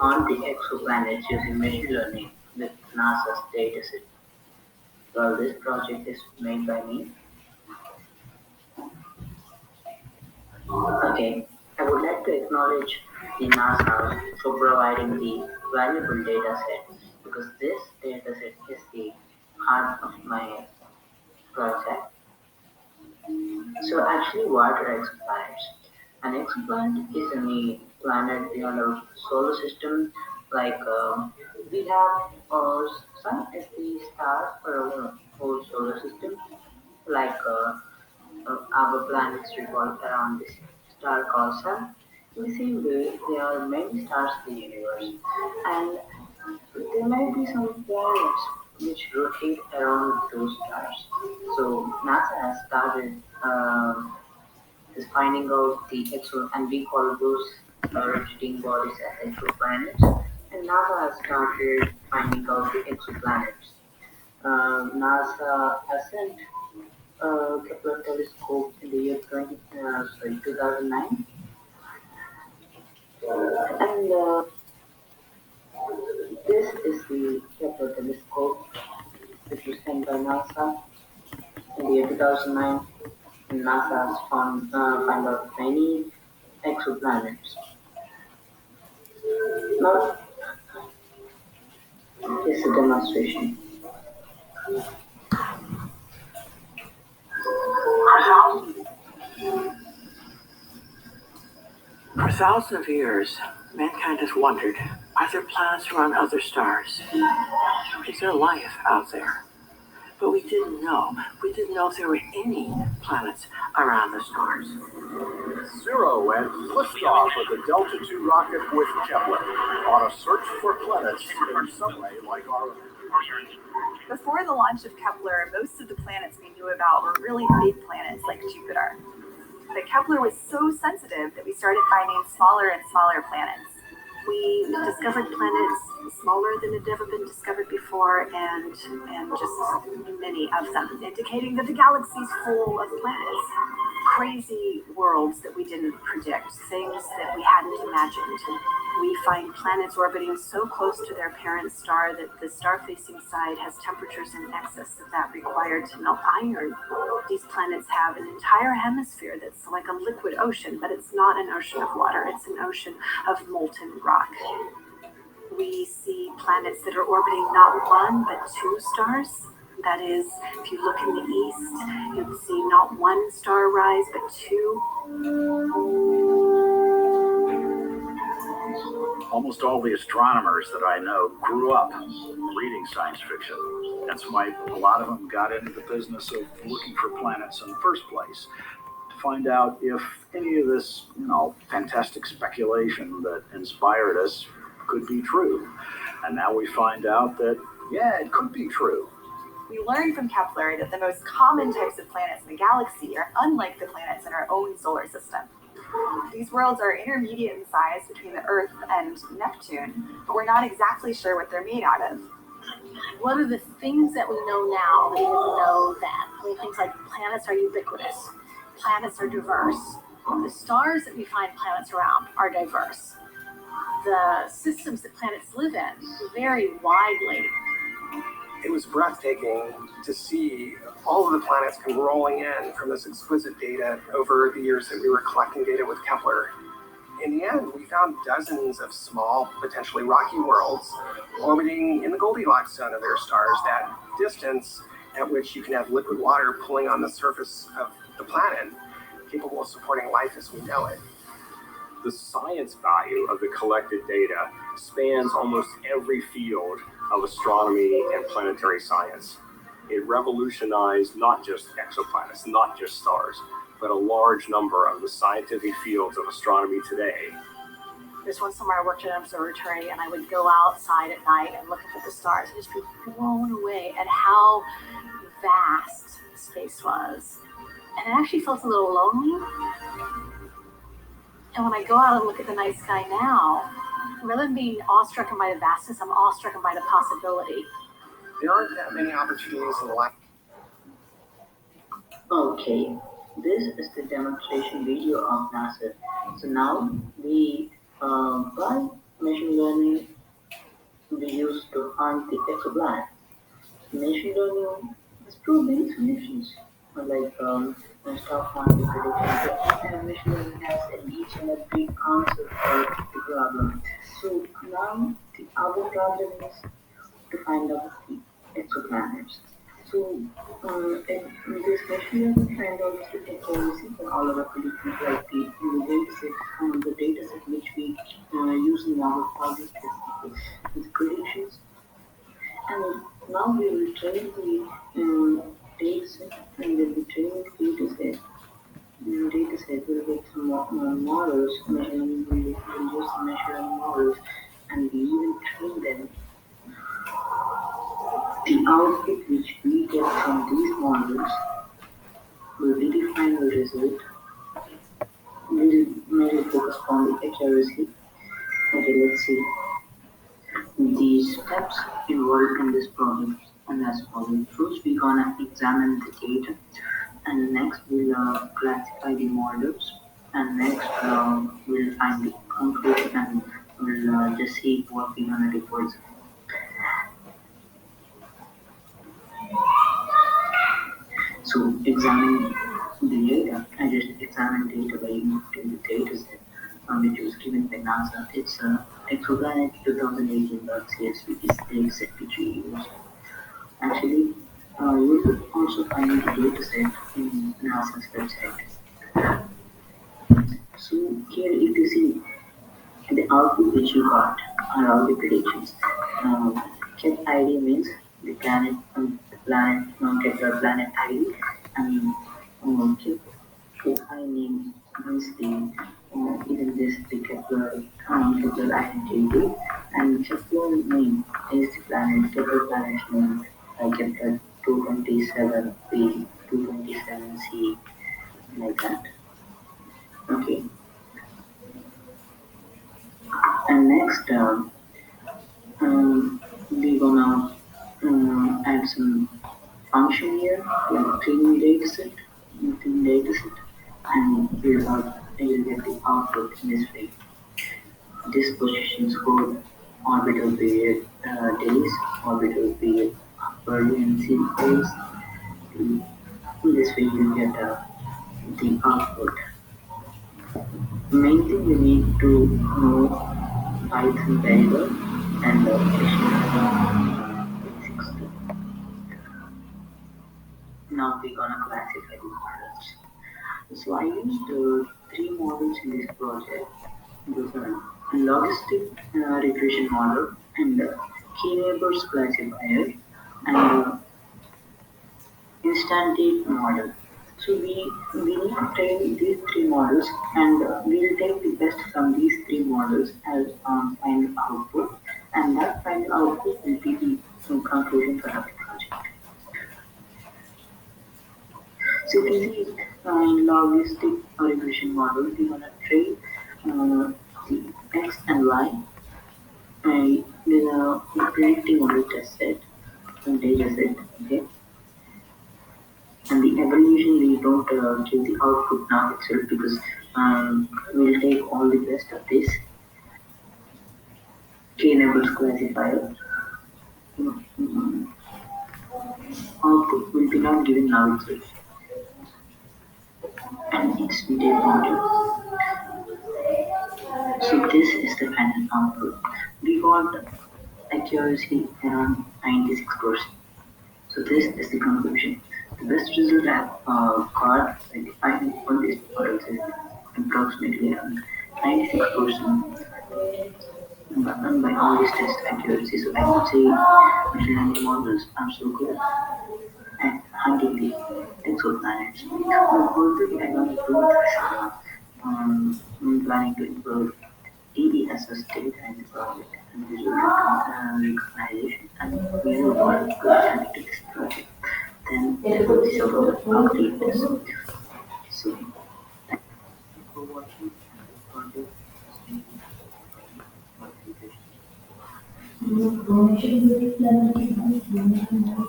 on the exoplanets using machine learning with NASA's dataset. Well, this project is made by me. Okay, I would like to acknowledge the NASA for providing the valuable data set because this data set is the heart of my project. So actually, what are exoplanets? An exoplanet is any planet beyond our solar system. Like we have our sun as the star for our whole solar system. Like our planets revolve around this star called sun. In the same way, there are many stars in the universe, and there might be some planets which rotate around those stars. So NASA has started is finding out the exo, and we call those rotating bodies as exoplanets. And NASA has started finding out the exoplanets. NASA has sent Kepler telescope in the year 2009, and this is the Kepler telescope which was sent by NASA in the year 2009. And NASA has found out many exoplanets. Now, this is a demonstration. For thousands of years, mankind has wondered, are there planets around other stars? Is there life out there? But we didn't know. We didn't know if there were any planets around the stars. Zero and liftoff of the Delta II rocket with Kepler on a search for planets in some way like our own. Before the launch of Kepler, most of the planets we knew about were really big planets like Jupiter. But Kepler was so sensitive that we started finding smaller and smaller planets. We discovered planets smaller than had ever been discovered before, and just many of them, indicating that the galaxy's full of planets. Crazy worlds that we didn't predict, things that we hadn't imagined. We find planets orbiting so close to their parent star that the star-facing side has temperatures in excess of that required to melt iron. These planets have an entire hemisphere that's like a liquid ocean, but it's not an ocean of water, it's an ocean of molten rock. We see planets that are orbiting not one, but two stars. That is, if you look in the east, you'd see not one star rise, but two. Almost all the astronomers that I know grew up reading science fiction. That's why a lot of them got into the business of looking for planets in the first place, to find out if any of this, fantastic speculation that inspired us could be true. And now we find out that, yeah, it could be true. We learned from Kepler that the most common types of planets in the galaxy are unlike the planets in our own solar system. These worlds are intermediate in size between the Earth and Neptune, but we're not exactly sure what they're made out of. What are the things that we know now that we didn't know then? I mean, things like planets are ubiquitous, planets are diverse. The stars that we find planets around are diverse. The systems that planets live in vary widely. It was breathtaking to see all of the planets come rolling in from this exquisite data over the years that we were collecting data with Kepler. In the end, we found dozens of small, potentially rocky worlds orbiting in the Goldilocks zone of their stars, that distance at which you can have liquid water pulling on the surface of the planet, capable of supporting life as we know it. The science value of the collected data spans almost every field of astronomy and planetary science. It revolutionized not just exoplanets, not just stars, but a large number of the scientific fields of astronomy today. There's one summer I worked at an observatory, and I would go outside at night and look up at the stars and just be blown away at how vast space was. And it actually felt a little lonely. And when I go out and look at the night sky now, rather than being awestruck by the vastness, I'm awestruck by the possibility. There aren't that many opportunities in life. Okay, this is the demonstration video of NASA. So now we buy machine learning we use to find the exoplanet. Machine learning has proved many solutions, like star finding prediction. Machine learning has each and every answer for the problem. So now the other problem is to find out the exoplanets. So in this machine learning find out the accuracy for all our predictions, like the data set, the data set which we use in our project is the predictions, and now we will train the data set, and when we train the data set will get some models, machine will use the machine learning models, and we even train them. The output which we get from these models will be the final result. We will mainly focus on the accuracy. Okay, let's see the steps involved in this problem. And as follows: first, we're gonna examine the data, and next we'll classify the models, and next we'll find the conclusion, and we'll just see what we're gonna do for it. So examining the data, I just examined data by looking the data set which was given by NASA. It's exoplanet 2018.csv is the data set which we use. Actually, you could also find the data set in NASA's website. So here if you see the output which you got are all the predictions. Ket ID means the planet, Kepler planet ID, and Ket I name means the even this the Kepler identity, and Kepler name is the planet Kepler planet name Kepler 227b, 227c, like that. Okay, and next. We're gonna add some function here, like clean dataset, and we'll get the output in this way. This position score, orbital period days, orbital period brilliancy days. In this way, you get the output. The main thing you need to know Python very well and basics too. Now we're gonna classify the models. So I used three models in this project. Those are logistic regression model, and key neighbors classifier, and instant date model. So we need to train these three models, and we'll take the best from these three models as final output, and that final output will be the conclusion for our project. So you can see in logistic regression model, we wanna train the x and y with a predicting on the test set and data set. Okay, and the evaluation we don't give the output now itself, because we'll take all the best of this k-enables classifier. Output will be not given now itself, and it's data module. So this is the final output. We got accuracy around 96%. So this is the conclusion. The best result I've got by defining all these models is approximately around 96% done by all these test accuracy. So I would say machine learning models are so good at hunting the exoplanets. Further, I'm going to do this. I'm planning to improve DDSS data in the project and visual recognition and visual work added to this project. Then there will be some completeness. So thank you for watching this project. Notification.